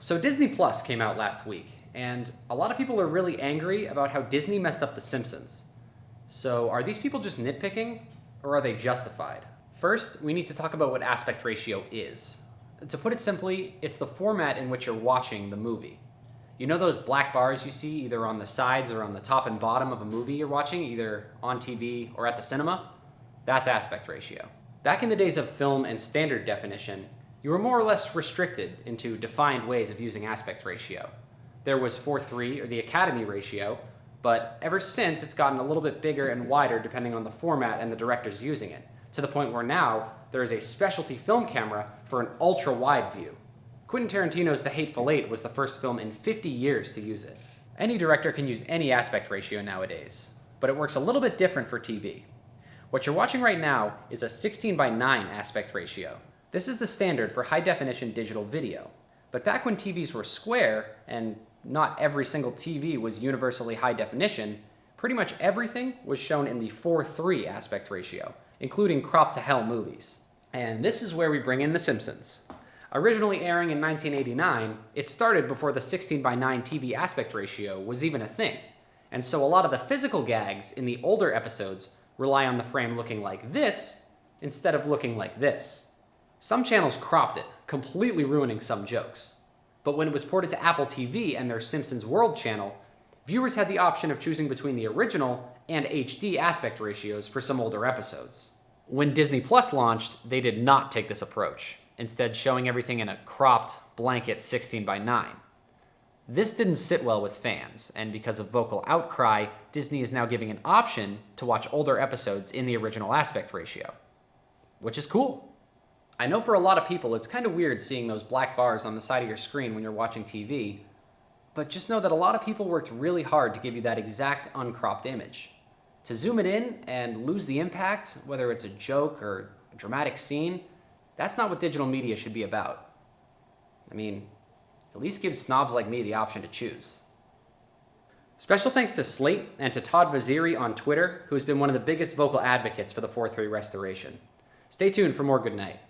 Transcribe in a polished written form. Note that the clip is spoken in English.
So Disney Plus came out last week, and a lot of people are really angry about how Disney messed up The Simpsons. So are these people just nitpicking, or are they justified? First, we need to talk about what aspect ratio is. To put it simply, it's the format in which you're watching the movie. You know those black bars you see either on the sides or on the top and bottom of a movie you're watching, either on TV or at the cinema? That's aspect ratio. Back in the days of film and standard definition, you were more or less restricted into defined ways of using aspect ratio. There was 4:3, or the Academy ratio, but ever since it's gotten a little bit bigger and wider depending on the format and the directors using it, to the point where now there is a specialty film camera for an ultra-wide view. Quentin Tarantino's The Hateful Eight was the first film in 50 years to use it. Any director can use any aspect ratio nowadays, but it works a little bit different for TV. What you're watching right now is a 16:9 aspect ratio. This is the standard for high-definition digital video. But back when TVs were square, and not every single TV was universally high definition, pretty much everything was shown in the 4:3 aspect ratio, including crop-to-hell movies. And this is where we bring in The Simpsons. Originally airing in 1989, it started before the 16:9 TV aspect ratio was even a thing. And so a lot of the physical gags in the older episodes rely on the frame looking like this instead of looking like this. Some channels cropped it, completely ruining some jokes. But when it was ported to Apple TV and their Simpsons World channel, viewers had the option of choosing between the original and HD aspect ratios for some older episodes. When Disney Plus launched, they did not take this approach, instead showing everything in a cropped, blanket 16:9. This didn't sit well with fans, and because of vocal outcry, Disney is now giving an option to watch older episodes in the original aspect ratio, which is cool. I know for a lot of people it's kind of weird seeing those black bars on the side of your screen when you're watching TV, but just know that a lot of people worked really hard to give you that exact uncropped image. To zoom it in and lose the impact, whether it's a joke or a dramatic scene, that's not what digital media should be about. I mean, at least give snobs like me the option to choose. Special thanks to Slate and to Todd Vaziri on Twitter, who has been one of the biggest vocal advocates for the 4:3 restoration. Stay tuned for more Good Night.